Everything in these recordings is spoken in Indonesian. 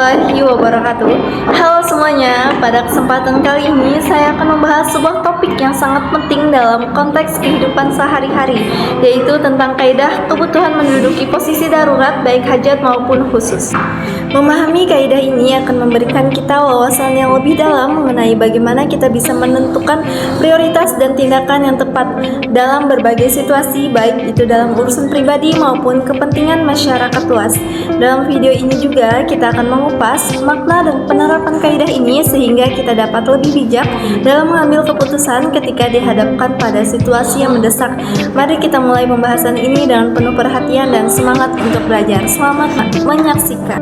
warahmatullahi wabarakatuh. Halo semuanya, pada kesempatan kali ini saya akan membahas sebuah topik yang sangat penting dalam konteks kehidupan sehari-hari, yaitu tentang kaidah kebutuhan menduduki posisi darurat baik hajat maupun khusus. Memahami kaidah ini akan memberikan kita wawasan yang lebih dalam mengenai bagaimana kita bisa menentukan prioritas dan tindakan yang tepat dalam berbagai situasi, baik itu dalam urusan pribadi maupun kepentingan masyarakat luas. Dalam video ini juga kita akan mengupas makna dan penerapan kaidah ini sehingga kita dapat lebih bijak dalam mengambil keputusan ketika dihadapkan pada situasi yang mendesak. Mari kita mulai pembahasan ini dengan penuh perhatian dan semangat untuk belajar. Selamat menyaksikan.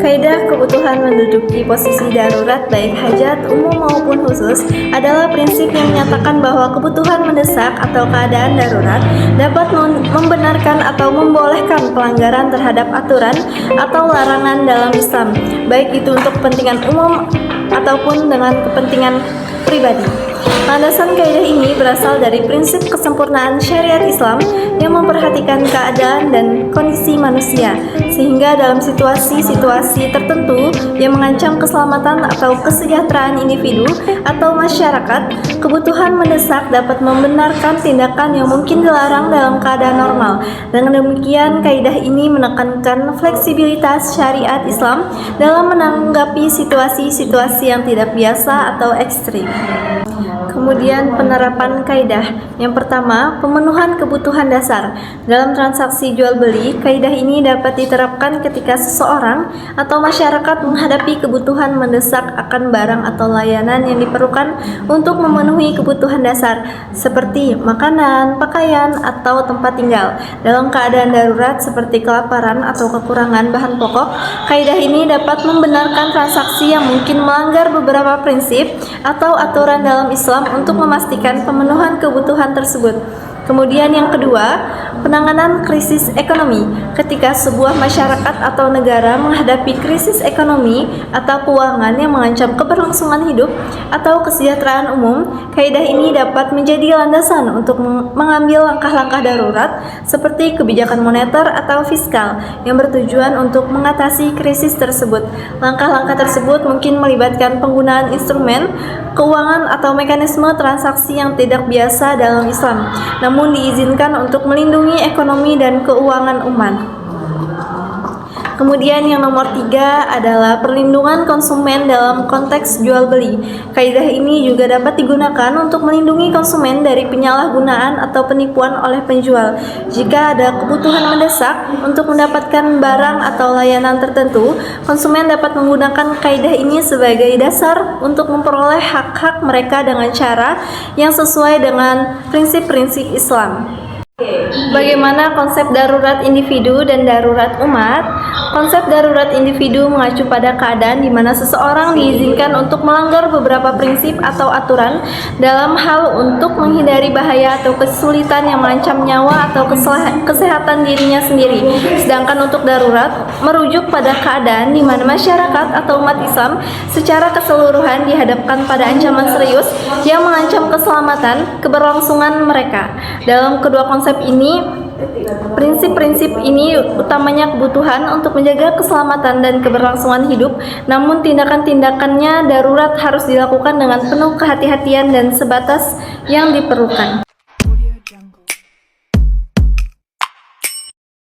Kaidah kebutuhan menduduki posisi darurat baik hajat umum maupun khusus adalah prinsip yang menyatakan bahwa kebutuhan mendesak atau keadaan darurat dapat membenarkan atau membolehkan pelanggaran terhadap aturan atau larangan dalam Islam, baik itu untuk kepentingan umum ataupun dengan kepentingan pribadi. Landasan kaidah ini berasal dari prinsip kesempurnaan syariat Islam yang memperhatikan keadaan dan kondisi manusia, sehingga dalam situasi-situasi tertentu yang mengancam keselamatan atau kesejahteraan individu atau masyarakat, kebutuhan mendesak dapat membenarkan tindakan yang mungkin dilarang dalam keadaan normal. Dengan demikian, kaidah ini menekankan fleksibilitas syariat Islam dalam menanggapi situasi-situasi yang tidak biasa atau ekstrim. Kemudian penerapan kaidah. Yang pertama, pemenuhan kebutuhan dasar. Dalam transaksi jual beli, kaidah ini dapat diterapkan ketika seseorang atau masyarakat menghadapi kebutuhan mendesak akan barang atau layanan yang diperlukan untuk memenuhi kebutuhan dasar seperti makanan, pakaian, atau tempat tinggal. Dalam keadaan darurat seperti kelaparan atau kekurangan bahan pokok, kaidah ini dapat membenarkan transaksi yang mungkin melanggar beberapa prinsip atau aturan dalam Islam untuk memastikan pemenuhan kebutuhan tersebut. Kemudian yang kedua, penanganan krisis ekonomi. Ketika sebuah masyarakat atau negara menghadapi krisis ekonomi atau keuangan yang mengancam keberlangsungan hidup atau kesejahteraan umum, kaidah ini dapat menjadi landasan untuk mengambil langkah-langkah darurat seperti kebijakan moneter atau fiskal yang bertujuan untuk mengatasi krisis tersebut. Langkah-langkah tersebut mungkin melibatkan penggunaan instrumen keuangan atau mekanisme transaksi yang tidak biasa dalam Islam, namun diizinkan untuk melindungi ekonomi dan keuangan umat. Kemudian yang nomor 3 adalah perlindungan konsumen dalam konteks jual beli. Kaidah ini juga dapat digunakan untuk melindungi konsumen dari penyalahgunaan atau penipuan oleh penjual. Jika ada kebutuhan mendesak untuk mendapatkan barang atau layanan tertentu, konsumen dapat menggunakan kaidah ini sebagai dasar untuk memperoleh hak-hak mereka dengan cara yang sesuai dengan prinsip-prinsip Islam. Bagaimana konsep darurat individu dan darurat umat? Konsep darurat individu mengacu pada keadaan di mana seseorang diizinkan untuk melanggar beberapa prinsip atau aturan dalam hal untuk menghindari bahaya atau kesulitan yang mengancam nyawa atau kesehatan dirinya sendiri. Sedangkan untuk darurat merujuk pada keadaan di mana masyarakat atau umat Islam secara keseluruhan dihadapkan pada ancaman serius yang mengancam keselamatan, keberlangsungan mereka. Dalam kedua konsep ini, prinsip-prinsip ini utamanya kebutuhan untuk menjaga keselamatan dan keberlangsungan hidup, namun tindakan-tindakannya darurat harus dilakukan dengan penuh kehati-hatian dan sebatas yang diperlukan.